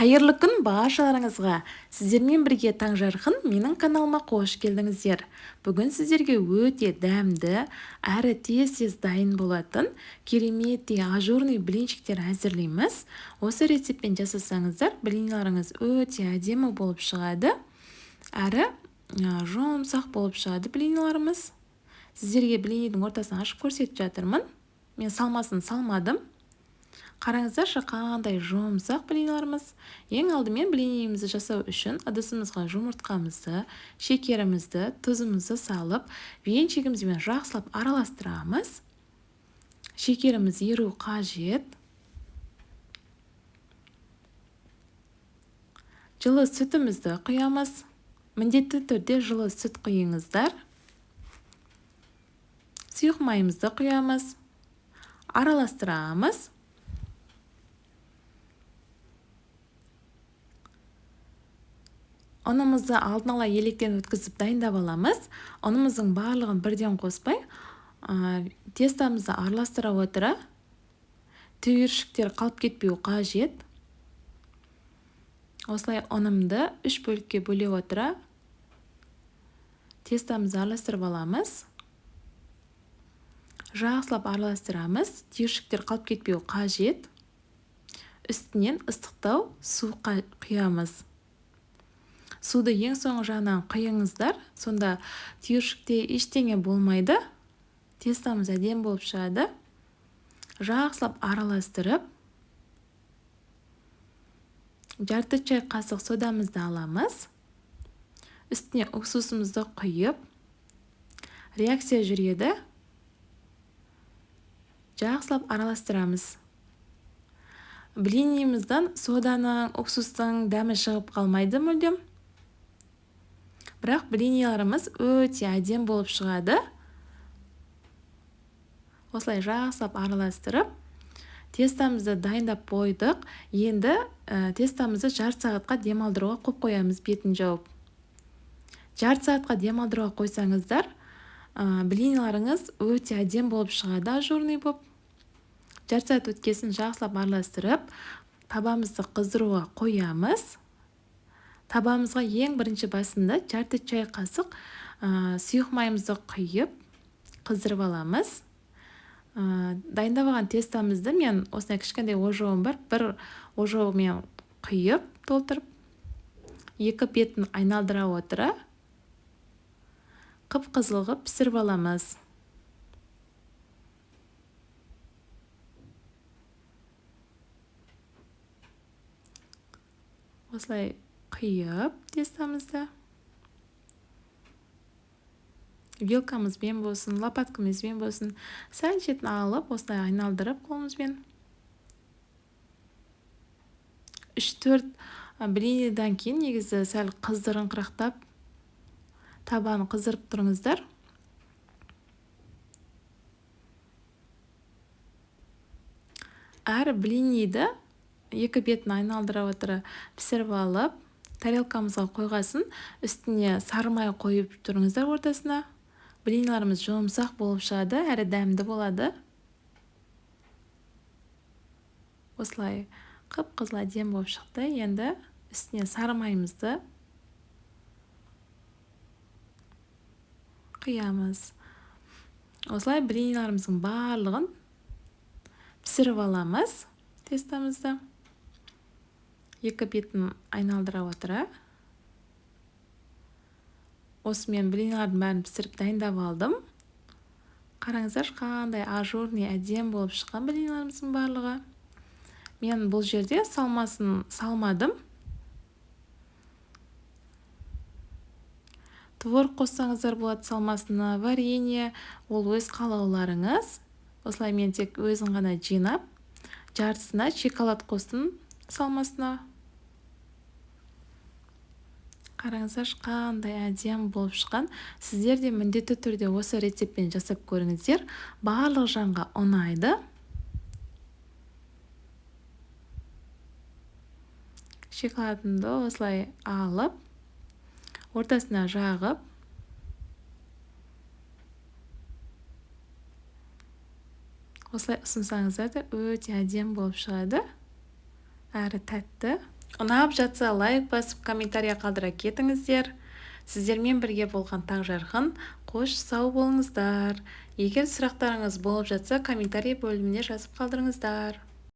Қайырлы күн баршаларыңызға. Сіздермен бірге Таңжарқын менің каналыма қош келдіңіздер. Бүгін сіздерге өте дәмді, әрі тез дайын болатын кереметтей ажурный блинчиктер әзірлейміз. Осы рецептпен жасасаңыздар, блинларыңыз өте әдемі болып шығады, әрі жұмсақ болып шығады блинларымыз. Сіздерге блиннің ортасын ашып көрсетіп жатырмын. Мен салмасын салмадым. Қараңыздаршы, қандай жұмсақ блинларымыз. Ең алдымен блинімізді жасау үшін ыдысымызға жұмыртқамызды, шекерімізді, тұзымызды салып, венчигімізбен жақсылап араластырамыз. Шекеріміз еру қажет. Жылы сүтімізді құямыз. Міндетті түрде жылы сүт құйыңыздар. Сұйық майымызды құямыз. Араластырамыз. Ұнымызды алдын ала електен өткізіп дайындап аламыз. Ұнымыздың барлығын бірден қоспай, тестамызды араластыра отыра, түйіршіктер қалып кетпеу қажет. Осылай ұнымды 3 бөлікке бөле отыра, тестамызды араластырып аламыз. Жақсылап араластырамыз, түйіршіктер қалып кетпеу қажет. Үстінен ыстықтау су құямыз. Суды ең соңғы жағынан құйыңыздар, сонда түйіршікте ештеңе болмайды. Тестамыз әдемі болып шығады. Жақсылап араластырып, жарты чай қасық содамызды аламыз. Үстіне уксусымызды құйып, реакция жүреді. Жақсылап араластырамыз. Блиніміздің соданың, уксустың дәмі шығып қалмайды мүлдем. Бірақ блиниларымыз өте әдем болып шығады. Осылай жақсылап араластырып, тестамызды дайындап қойдық. Енді тестамызды жарты сағатқа демалдыруға қойып қоямыз, бетін жауып. Жарты сағатқа демалдыруға қойсаңыздар, блиниларыңыз өте әдем болып шығады, ажурный болып. Жарты сағат өткесін жақсылап араластырып, табамызды қыздыруға қоямыз. Табамызға ең бірінші басында жарты чай қасық сұйық майымызды құйып, қыздырып аламыз. Дайындап алған тестамызды мен осындай кішкентай ожауым бар, бір ожаумен құйып, толтырып, екі бетін айналдыра отыра, қып-қызыл қылып пісіріп аламыз. Осылай құйып тестамызды. Вилкамызбен болсын, лопаткамызбен болсын, сәл шетін алып, осылай айналдырып қолымызбен. 3-4 блинидан кейін негізі сәл қыздырыңқырақтап, табаны қыздырып тұрыңыздар. Әр блиниді екі бетін айналдыра отыра пісіріп алып, тарелкамызға қойғасын, үстіне сары май қойып тұрыңыздар ортасына. Блинларымыз жұмсақ болып шығады, әрі дәмді болады. Осылай қып-қызыл әдем болып шықты. Енді үстіне сары майымызды құямыз. Осылай блинларымыздың барлығын пісіріп аламыз тестамызды. Екі бетін айналдыра отыра. Осымен блинлардың бәрін пісіріп дайындап алдым. Қараңыздар, қандай ажурный әдем болып шыққан блинларымыздың барлығы. Мен бұл жерде салмасын салмадым. Творог қоссаңыздар болады салмасына, варенье, ол өз қалауларыңыз. Осылай мен тек өзін ғана жинап, жартысына шоколад қостым салмасына. Қараңыздар, қандай әдем болып шыққан. Сіздер де міндетті түрде осы рецептпен жасап көріңіздер. Барлық жанға ұнайды. Шоколадымды осылай алып, ортасына жағып, осылай ұсынсаңыздар да өте әдем болып шығады. Әрі тәтті. Ұнап жатса лайк басып комментария қалдыра кетіңіздер. Сіздермен бірге болған таң жарқын. Қош сау болыңыздар. Егер сұрақтарыңыз болып жатса комментарий бөліміне жазып қалдырыңыздар.